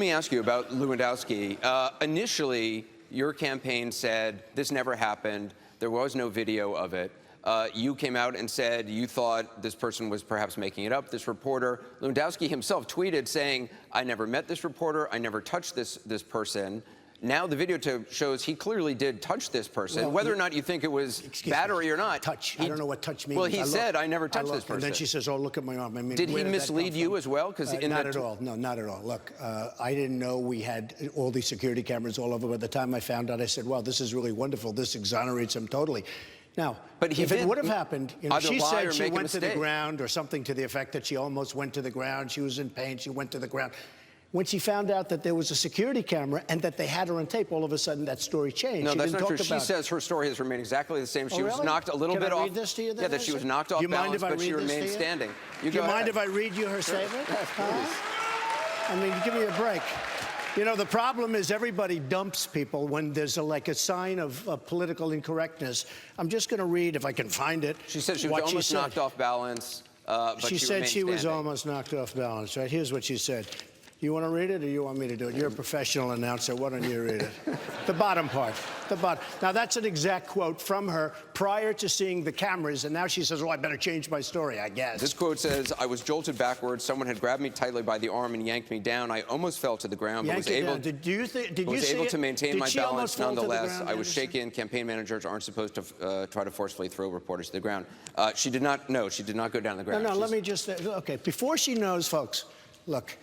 Let me ask you about Lewandowski. Initially, your campaign said this never happened. There was no video of it. You came out and said you thought this person was perhaps making it up, this reporter. Lewandowski himself tweeted saying, I never met this reporter, I never touched this person. Now the video shows he clearly did touch this person. Well, whether or not you think it was battery or not. Touch. I don't know what touch means. Well, he said, I never touched this person. And then she says, oh, look at my arm. I mean, did he mislead you as well? Not at all. No, not at all. Look, I didn't know we had all these security cameras all over. By the time I found out, I said, wow, this is really wonderful. This exonerates him totally. Now, but if it would have happened, you know, she said she went to the ground or something to the effect that she almost went to the ground. She was in pain. She went to the ground. When she found out that there was a security camera and that they had her on tape, all of a sudden that story changed. No, that's not true. She says her story has remained exactly the same. She was knocked a little bit off. Can I read this to you then? Yeah, that she was knocked off balance, but she remained standing. Do you mind if I read you her statement? I mean, give me a break. You know, the problem is everybody dumps people when there's like a sign of political incorrectness. I'm just going to read, if I can find it. She said she was almost knocked off balance, but she said she was almost knocked off balance, right? Here's what she said. You want to read it or you want me to do it? You're a professional announcer. Why don't you read it? The bottom part. The bottom. Now, that's an exact quote from her prior to seeing the cameras, and now she says, oh, I better change my story, I guess. This quote says, I was jolted backwards. Someone had grabbed me tightly by the arm and yanked me down. I almost fell to the ground, but was able to maintain my balance nonetheless. I was shaken. Campaign managers aren't supposed to try to forcefully throw reporters to the ground. She did not go down the ground. No, let me just, okay, before she knows, folks, look,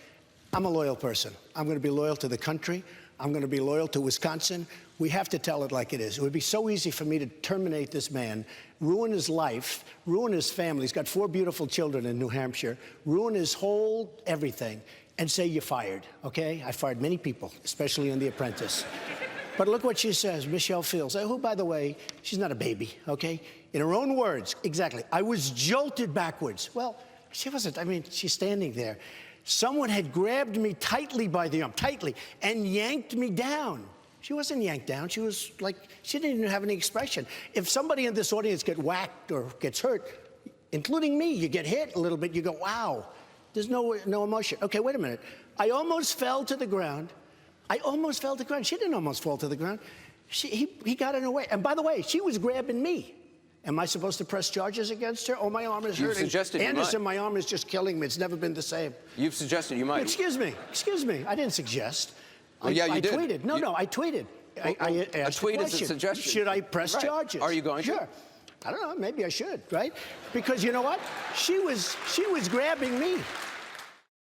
I'm a loyal person. I'm going to be loyal to the country. I'm going to be loyal to Wisconsin. We have to tell it like it is. It would be so easy for me to terminate this man, ruin his life, ruin his family. He's got 4 beautiful children in New Hampshire, ruin his whole everything, and say you're fired, okay? I fired many people, especially on The Apprentice. But look what she says, Michelle Fields, who, by the way, she's not a baby, okay? In her own words, exactly, I was jolted backwards. Well, she wasn't. I mean, she's standing there. Someone had grabbed me tightly by the arm, and yanked me down. She wasn't yanked down. She was like, she didn't even have any expression. If somebody in this audience gets whacked or gets hurt, including me, you get hit a little bit, you go, wow, there's no emotion. Okay, wait a minute. I almost fell to the ground. I almost fell to the ground. She didn't almost fall to the ground. He got in her way. And by the way, she was grabbing me. Am I supposed to press charges against her? Oh, my arm is hurting. You've suggested you might. Anderson, my arm is just killing me. It's never been the same. You've suggested you might. Excuse me. I didn't suggest. Well, yeah, you did. I tweeted. No, I tweeted. Well, a tweet is a suggestion. Should I press charges? Are you going to? Sure. I don't know. Maybe I should, right? Because you know what? She was grabbing me.